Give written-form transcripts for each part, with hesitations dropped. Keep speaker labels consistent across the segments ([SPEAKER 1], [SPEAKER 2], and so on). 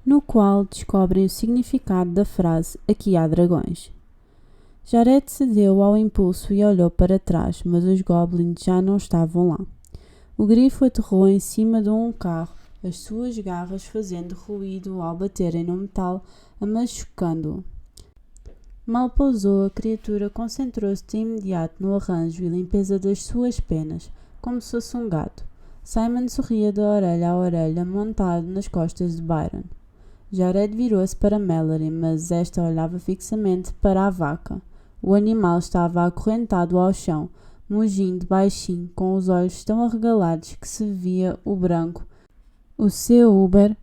[SPEAKER 1] no qual descobrem o significado da frase "Aqui há dragões". Jared cedeu ao impulso e olhou para trás, mas os goblins já não estavam lá. O grifo aterrou em cima de um carro, as suas garras fazendo ruído ao baterem no metal, machucando-o. Mal pousou, a criatura concentrou-se de imediato no arranjo e limpeza das suas penas, como se fosse um gato. Simon sorria de orelha a orelha, montado nas costas de Byron. Jared virou-se para Mallory, mas esta olhava fixamente para a vaca. O animal estava acorrentado ao chão, mugindo baixinho, com os olhos tão arregalados que se via o branco. O seu Uber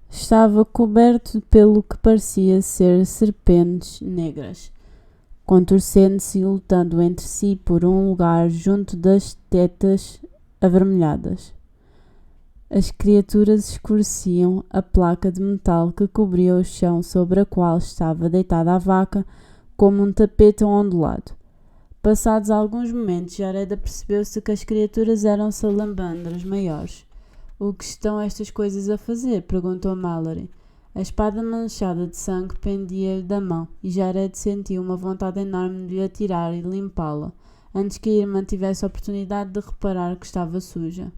[SPEAKER 1] estava coberto pelo que parecia ser serpentes negras, contorcendo-se e lutando entre si por um lugar junto das tetas avermelhadas. As criaturas escureciam a placa de metal que cobria o chão sobre a qual estava deitada a vaca, como um tapete ondulado. Passados alguns momentos, Jared percebeu-se que as criaturas eram salamandras maiores. "O que estão estas coisas a fazer?" perguntou Mallory. A espada manchada de sangue pendia-lhe da mão e Jared sentiu uma vontade enorme de lhe atirar e limpá-la, antes que a irmã tivesse a oportunidade de reparar que estava suja.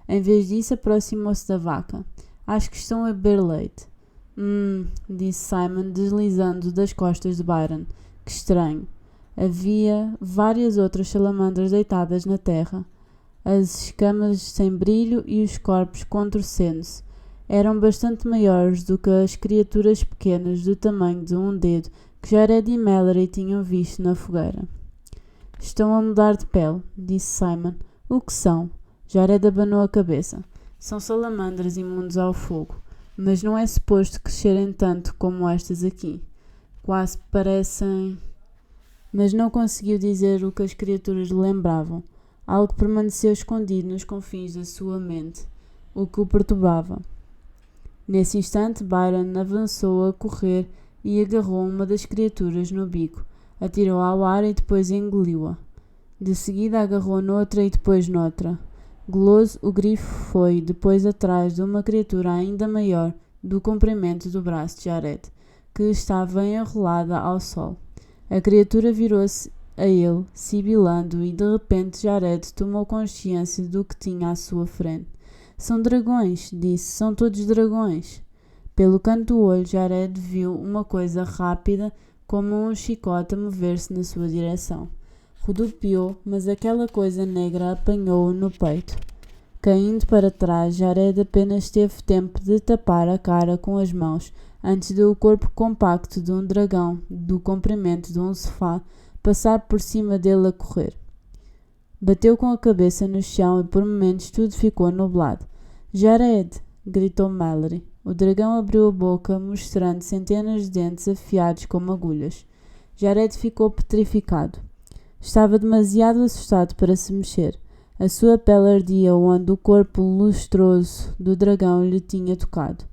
[SPEAKER 1] Em vez disso, aproximou-se da vaca. "Acho que estão a beber leite." Disse Simon, deslizando das costas de Byron. "Que estranho." Havia várias outras salamandras deitadas na terra, as escamas sem brilho e os corpos contorcendo-se. Eram bastante maiores do que as criaturas pequenas do tamanho de um dedo que Jared e Mallory tinham visto na fogueira. "Estão a mudar de pele", disse Simon. "O que são?" Jared abanou a cabeça. "São salamandras imunes ao fogo, mas não é suposto crescerem tanto como estas aqui. Quase parecem..." Mas não conseguiu dizer o que as criaturas lhe lembravam. Algo permaneceu escondido nos confins da sua mente, o que o perturbava. Nesse instante, Byron avançou a correr e agarrou uma das criaturas no bico, atirou ao ar e depois engoliu-a. De seguida agarrou noutra e depois noutra. Guloso, o grifo foi depois atrás de uma criatura ainda maior do comprimento do braço de Jared, que estava enrolada ao sol. A criatura virou-se a ele, sibilando, e de repente Jared tomou consciência do que tinha à sua frente. "São dragões", disse. "São todos dragões." Pelo canto do olho, Jared viu uma coisa rápida, como um chicote a mover-se na sua direção. Rodopiou, mas aquela coisa negra apanhou-o no peito. Caindo para trás, Jared apenas teve tempo de tapar a cara com as mãos, antes de o corpo compacto de um dragão, do comprimento de um sofá, passar por cima dele a correr. Bateu com a cabeça no chão e por momentos tudo ficou nublado. "Jared!" gritou Mallory. O dragão abriu a boca, mostrando centenas de dentes afiados como agulhas. Jared ficou petrificado. Estava demasiado assustado para se mexer. A sua pele ardia onde o corpo lustroso do dragão lhe tinha tocado.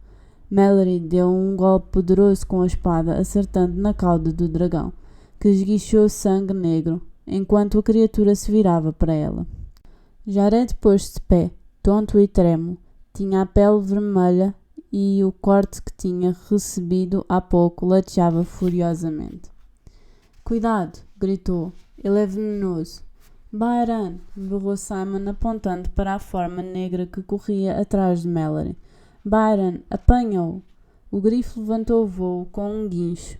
[SPEAKER 1] Mallory deu um golpe poderoso com a espada, acertando na cauda do dragão, que esguichou sangue negro, enquanto a criatura se virava para ela. Jared pôs-se de pé, tonto e trêmulo. Tinha a pele vermelha e o corte que tinha recebido há pouco lateava furiosamente. "Cuidado!" gritou. "Ele é venenoso." "Byron!" berrou Simon, apontando para a forma negra que corria atrás de Mallory. "Byron, apanha-o!" O grifo levantou o voo com um guincho.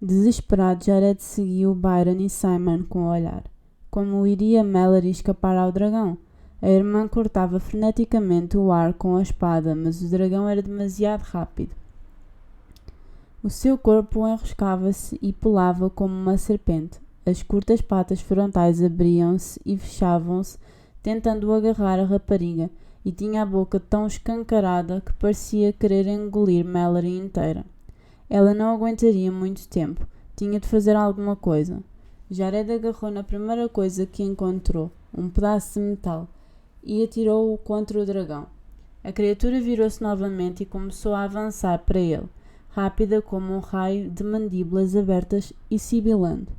[SPEAKER 1] Desesperado, Jared seguiu Byron e Simon com o olhar. Como iria Mallory escapar ao dragão? A irmã cortava freneticamente o ar com a espada, mas o dragão era demasiado rápido. O seu corpo enroscava-se e pulava como uma serpente. As curtas patas frontais abriam-se e fechavam-se, tentando agarrar a rapariga, e tinha a boca tão escancarada que parecia querer engolir Mallory inteira. Ela não aguentaria muito tempo. Tinha de fazer alguma coisa. Jared agarrou na primeira coisa que encontrou, um pedaço de metal, e atirou-o contra o dragão. A criatura virou-se novamente e começou a avançar para ele, rápida como um raio, de mandíbulas abertas e sibilando.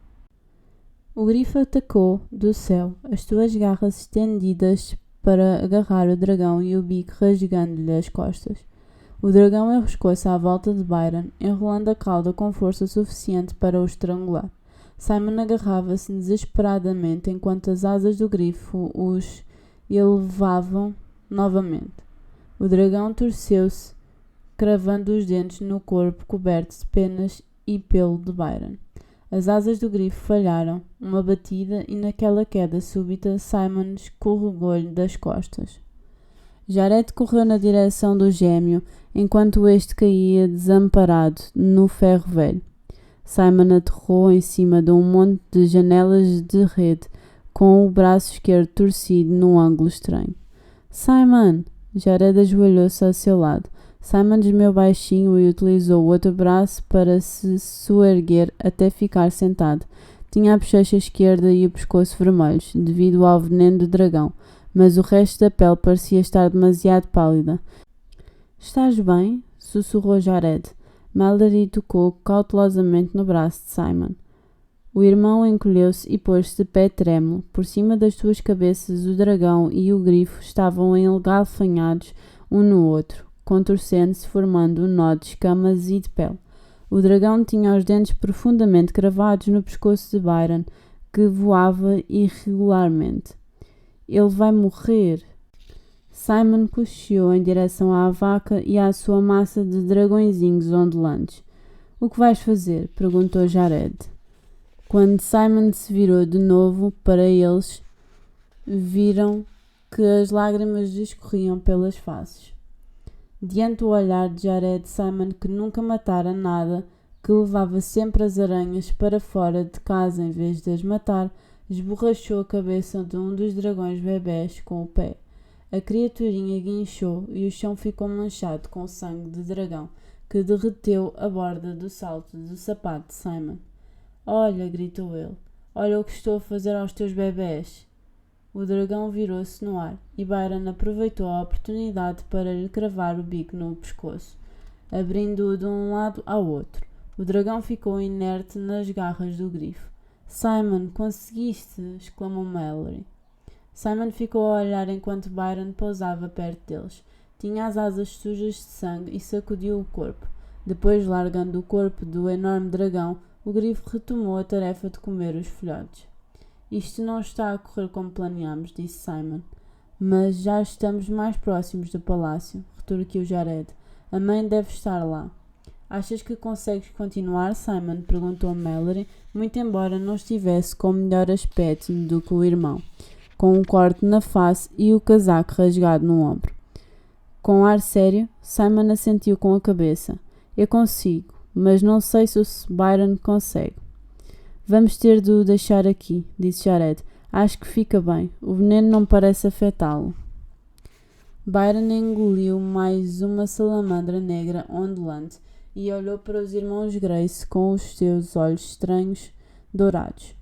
[SPEAKER 1] O grifo atacou do céu, as suas garras estendidas para agarrar o dragão e o bico rasgando-lhe as costas. O dragão enroscou-se à volta de Byron, enrolando a cauda com força suficiente para o estrangular. Simon agarrava-se desesperadamente enquanto as asas do grifo os elevavam novamente. O dragão torceu-se, cravando os dentes no corpo coberto de penas e pelo de Byron. As asas do grifo falharam, uma batida, e naquela queda súbita Simon escorregou-lhe das costas. Jared correu na direção do gêmeo, enquanto este caía desamparado no ferro velho. Simon aterrou em cima de um monte de janelas de rede, com o braço esquerdo torcido num ângulo estranho. Simon! Jared ajoelhou-se ao seu lado. Simon gemeu baixinho e utilizou o outro braço para se soerguer até ficar sentado. Tinha a bochecha esquerda e o pescoço vermelhos, devido ao veneno do dragão, mas o resto da pele parecia estar demasiado pálida. Estás bem? Sussurrou Jared. Mallory tocou cautelosamente no braço de Simon. O irmão encolheu-se e pôs-se de pé trêmulo. Por cima das suas cabeças, o dragão e o grifo estavam engalfanhados um no outro, contorcendo-se, formando um nó de escamas e de pele. O dragão tinha os dentes profundamente cravados no pescoço de Byron, que voava irregularmente. Ele vai morrer! Simon cochichou em direção à vaca e à sua massa de dragõezinhos ondulantes. O que vais fazer? Perguntou Jared. Quando Simon se virou de novo para eles, viram que as lágrimas lhe escorriam pelas faces. Diante do olhar de Jared, Simon, que nunca matara nada, que levava sempre as aranhas para fora de casa em vez de as matar, esborrachou a cabeça de um dos dragões bebés com o pé. A criaturinha guinchou e o chão ficou manchado com sangue de dragão, que derreteu a borda do salto do sapato de Simon. Olha, gritou ele, olha o que estou a fazer aos teus bebés. O dragão virou-se no ar e Byron aproveitou a oportunidade para lhe cravar o bico no pescoço, abrindo-o de um lado ao outro. O dragão ficou inerte nas garras do grifo. Simon, conseguiste! Exclamou Mallory. Simon ficou a olhar enquanto Byron pousava perto deles. Tinha as asas sujas de sangue e sacudiu o corpo. Depois, largando o corpo do enorme dragão, o grifo retomou a tarefa de comer os filhotes. Isto não está a correr como planeámos, disse Simon. Mas já estamos mais próximos do palácio, retorquiu Jared. A mãe deve estar lá. Achas que consegues continuar, Simon? Perguntou Mallory, muito embora não estivesse com melhor aspecto do que o irmão, com um corte na face e o casaco rasgado no ombro. Com ar sério, Simon assentiu com a cabeça. Eu consigo, mas não sei se o Byron consegue. Vamos ter de o deixar aqui, disse Jared. Acho que fica bem. O veneno não parece afetá-lo. Byron engoliu mais uma salamandra negra ondulante e olhou para os irmãos Grace com os seus olhos estranhos dourados.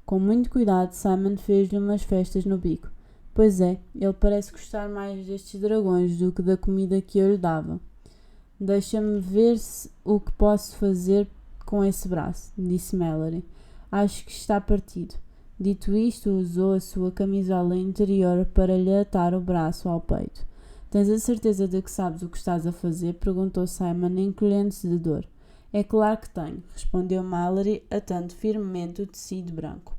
[SPEAKER 1] Com muito cuidado, Simon fez-lhe umas festas no bico. Pois é, ele parece gostar mais destes dragões do que da comida que eu lhe dava. Deixa-me ver o que posso fazer com esse braço, disse Mallory. Acho que está partido. Dito isto, usou a sua camisola interior para lhe atar o braço ao peito. Tens a certeza de que sabes o que estás a fazer? Perguntou Simon, encolhendo-se de dor. É claro que tenho, respondeu Mallory, atando firmemente o tecido branco.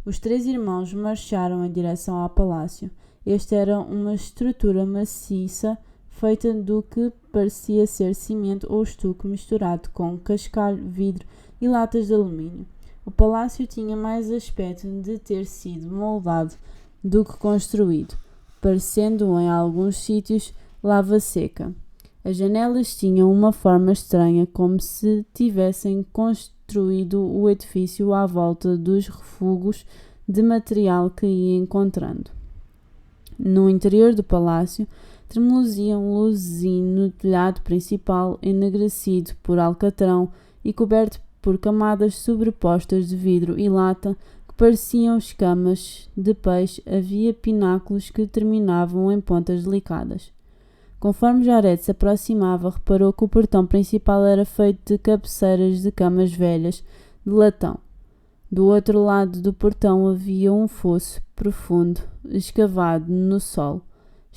[SPEAKER 1] Os três irmãos marcharam em direção ao palácio. Este era uma estrutura maciça, feita do que parecia ser cimento ou estuque misturado com cascalho, vidro e latas de alumínio. O palácio tinha mais aspecto de ter sido moldado do que construído, parecendo em alguns sítios lava seca. As janelas tinham uma forma estranha, como se tivessem construído o edifício à volta dos refugos de material que ia encontrando. No interior do palácio, tremeluziam luzes no telhado principal, enegrecido por alcatrão e coberto por camadas sobrepostas de vidro e lata que pareciam escamas de peixe. Havia pináculos que terminavam em pontas delicadas. Conforme Jared se aproximava, reparou que o portão principal era feito de cabeceiras de camas velhas de latão. Do outro lado do portão havia um fosso profundo, escavado no solo,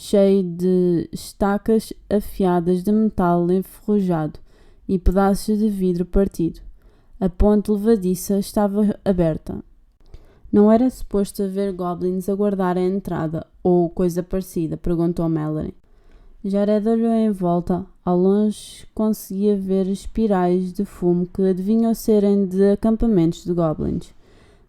[SPEAKER 1] cheio de estacas afiadas de metal enferrujado e pedaços de vidro partido. A ponte levadiça estava aberta. Não era suposto haver goblins a guardar a entrada, ou coisa parecida, perguntou Mallory. Jared olhou em volta. Ao longe conseguia ver espirais de fumo que adivinham serem de acampamentos de goblins.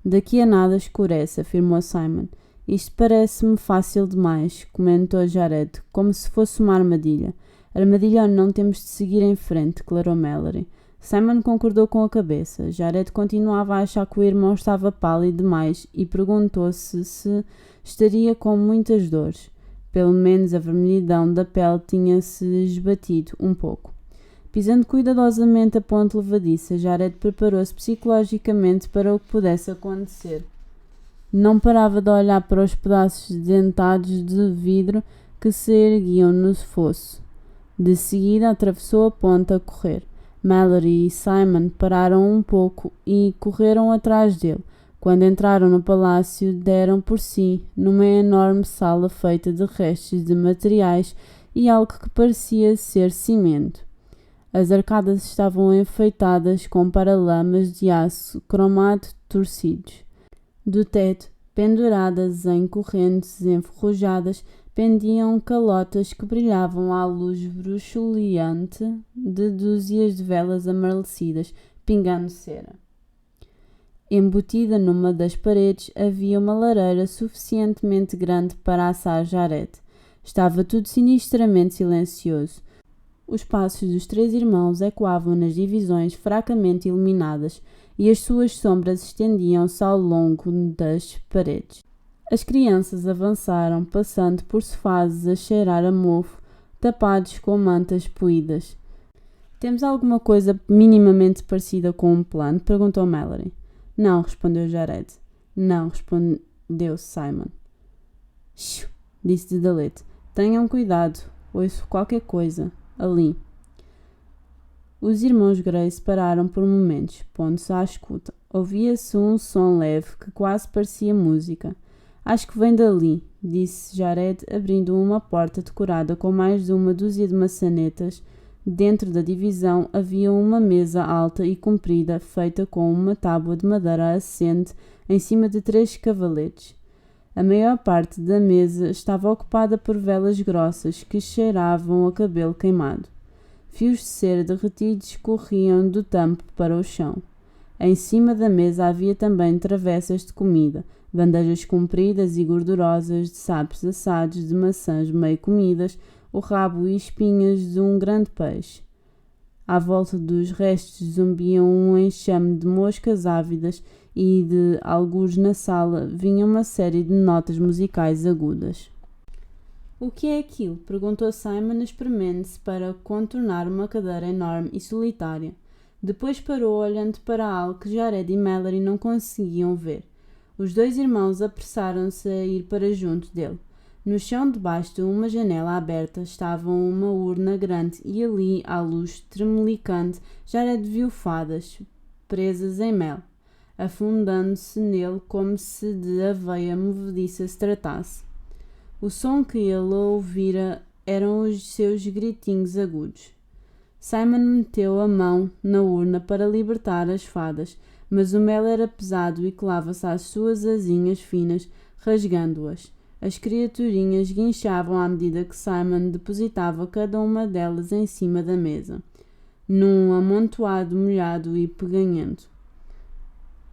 [SPEAKER 1] Daqui a nada escurece, afirmou Simon. Isto parece-me fácil demais, comentou Jared, como se fosse uma armadilha. Armadilha ou não, temos de seguir em frente, declarou Mallory. Simon concordou com a cabeça. Jared continuava a achar que o irmão estava pálido demais e perguntou-se se estaria com muitas dores. Pelo menos a vermelhidão da pele tinha-se esbatido um pouco. Pisando cuidadosamente a ponte levadiça, Jared preparou-se psicologicamente para o que pudesse acontecer. Não parava de olhar para os pedaços dentados de vidro que se erguiam no fosso. De seguida atravessou a ponte a correr. Mallory e Simon pararam um pouco e correram atrás dele. Quando entraram no palácio, deram por si numa enorme sala feita de restos de materiais e algo que parecia ser cimento. As arcadas estavam enfeitadas com paralamas de aço cromado torcidos. Do teto, penduradas em correntes enferrujadas, pendiam calotas que brilhavam à luz bruxuleante de dúzias de velas amarelecidas, pingando cera. Embutida numa das paredes havia uma lareira suficientemente grande para assar Jared. Estava tudo sinistramente silencioso. Os passos dos três irmãos ecoavam nas divisões fracamente iluminadas e as suas sombras estendiam-se ao longo das paredes. As crianças avançaram, passando por sofás a cheirar a mofo, tapados com mantas poídas. Temos alguma coisa minimamente parecida com um plano? Perguntou Mallory. Não, respondeu Jared. Não, respondeu Simon. Shhh, disse Dedalete. Tenham cuidado, ouço qualquer coisa. Ali. Os irmãos Grace pararam por momentos, pondo-se à escuta. Ouvia-se um som leve que quase parecia música. Acho que vem dali, disse Jared, abrindo uma porta decorada com mais de uma dúzia de maçanetas. Dentro da divisão havia uma mesa alta e comprida, feita com uma tábua de madeira assente em cima de 3 cavaletes. A maior parte da mesa estava ocupada por velas grossas que cheiravam a cabelo queimado. Fios de cera derretidos corriam do tampo para o chão. Em cima da mesa havia também travessas de comida, bandejas compridas e gordurosas de sapos assados, de maçãs meio comidas, o rabo e espinhas de um grande peixe. À volta dos restos zumbiam um enxame de moscas ávidas e de algures na sala vinha uma série de notas musicais agudas. O que é aquilo? Perguntou Simon, espremendo-se para contornar uma cadeira enorme e solitária. Depois parou, olhando para algo que Jared e Mallory não conseguiam ver. Os 2 irmãos apressaram-se a ir para junto dele. No chão debaixo de uma janela aberta estava uma urna grande e ali, à luz tremelicante, Jared viu fadas presas em mel, afundando-se nele como se de aveia movediça se tratasse. O som que ele ouvira eram os seus gritinhos agudos. Simon meteu a mão na urna para libertar as fadas, mas o mel era pesado e colava-se às suas asinhas finas, rasgando-as. As criaturinhas guinchavam à medida que Simon depositava cada uma delas em cima da mesa, num amontoado molhado e peganhento.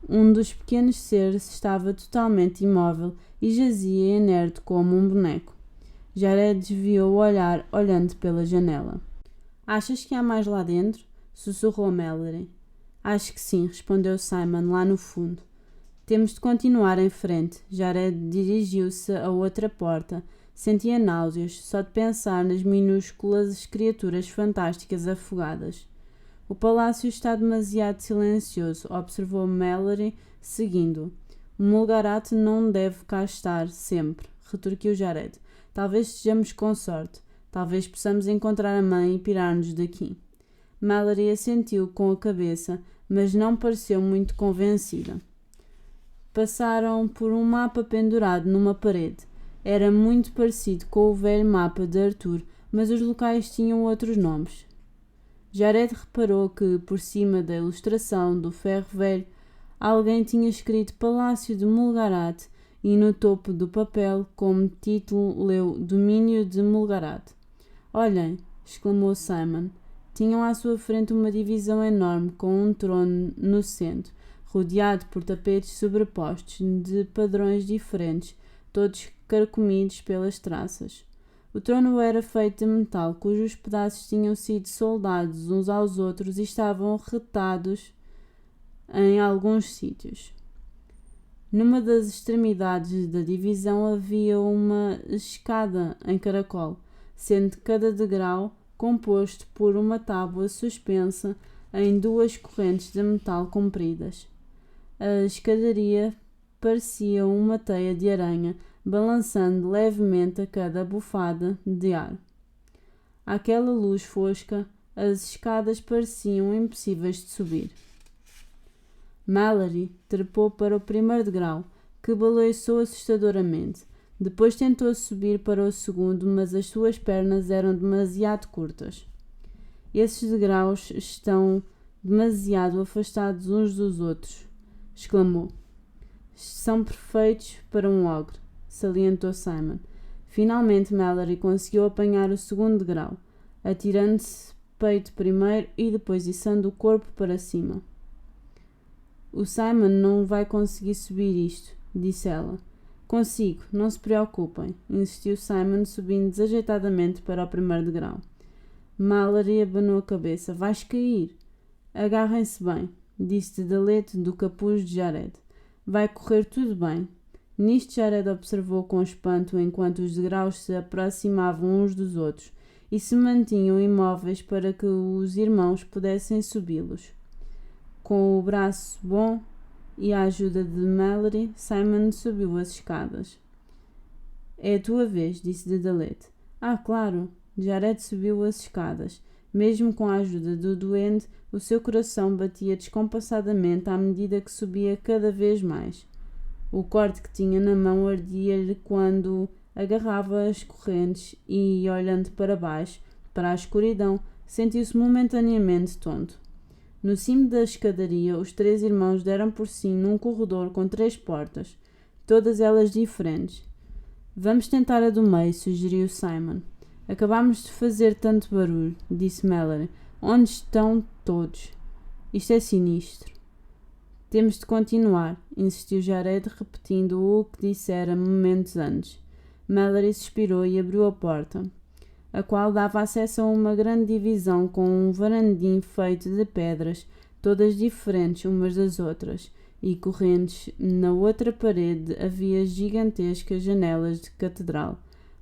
[SPEAKER 1] Um dos pequenos seres estava totalmente imóvel e jazia inerte como um boneco. Jared desviou o olhar, olhando pela janela. Achas que há mais lá dentro? Sussurrou Mallory. Acho que sim, respondeu Simon lá no fundo. Temos de continuar em frente. Jared dirigiu-se a outra porta. Sentia náuseas, só de pensar nas minúsculas criaturas fantásticas afogadas. O palácio está demasiado silencioso, observou Mallory, seguindo-o. O Mulgarath não deve cá estar sempre, retorquiu Jared. Talvez estejamos com sorte. Talvez possamos encontrar a mãe e pirar-nos daqui. Mallory assentiu com a cabeça, mas não pareceu muito convencida. Passaram por um mapa pendurado numa parede. Era muito parecido com o velho mapa de Arthur, mas os locais tinham outros nomes. Jared reparou que, por cima da ilustração do ferro velho, alguém tinha escrito Palácio de Mulgarat e no topo do papel, como título, leu Domínio de Mulgarat. Olhem, exclamou Simon. Tinham à sua frente uma divisão enorme com um trono no centro, rodeado por tapetes sobrepostos de padrões diferentes, todos carcomidos pelas traças. O trono era feito de metal, cujos pedaços tinham sido soldados uns aos outros e estavam retados em alguns sítios. Numa das extremidades da divisão havia uma escada em caracol, sendo cada degrau composto por uma tábua suspensa em duas correntes de metal compridas. A escadaria parecia uma teia de aranha, balançando levemente a cada bufada de ar. Àquela luz fosca, as escadas pareciam impossíveis de subir. Mallory trepou para o primeiro degrau, que balançou assustadoramente. Depois tentou subir para o segundo, mas as suas pernas eram demasiado curtas. Esses degraus estão demasiado afastados uns dos outros, exclamou. São perfeitos para um ogre, salientou Simon. Finalmente Mallory conseguiu apanhar o segundo degrau, atirando-se peito primeiro e depois içando o corpo para cima. O Simon não vai conseguir subir isto, disse ela. Consigo, não se preocupem, insistiu Simon, subindo desajeitadamente para o primeiro degrau. Mallory abanou a cabeça. Vais cair. Agarrem-se bem, disse Dedalete do capuz de Jared. Vai correr tudo bem. Nisto Jared observou com espanto enquanto os degraus se aproximavam uns dos outros e se mantinham imóveis para que os irmãos pudessem subi-los. Com o braço bom e a ajuda de Mallory, Simon subiu as escadas. É a tua vez, disse Dedalete. Ah, claro! Jared subiu as escadas. Mesmo com a ajuda do duende, o seu coração batia descompassadamente à medida que subia cada vez mais. O corte que tinha na mão ardia-lhe quando agarrava as correntes e, olhando para baixo, para a escuridão, sentiu-se momentaneamente tonto. No cimo da escadaria, os três irmãos deram por si num corredor com 3 portas, todas elas diferentes. Vamos tentar a do meio, sugeriu Simon. Acabámos de fazer tanto barulho, disse Mallory. Onde estão todos? Isto é sinistro. Temos de continuar, insistiu Jared, repetindo o que dissera momentos antes. Mallory suspirou e abriu a porta, a qual dava acesso a uma grande divisão com um varandim feito de pedras, todas diferentes umas das outras, e correntes. Na outra parede havia gigantescas janelas de catedral,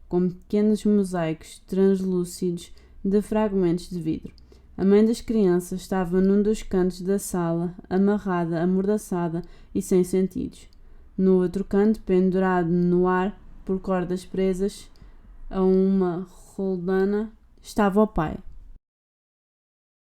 [SPEAKER 1] com pequenos mosaicos translúcidos de fragmentos de vidro. A mãe das crianças estava num dos cantos da sala, amarrada, amordaçada e sem sentidos. No outro canto, pendurado no ar por cordas presas a uma roldana, estava o pai.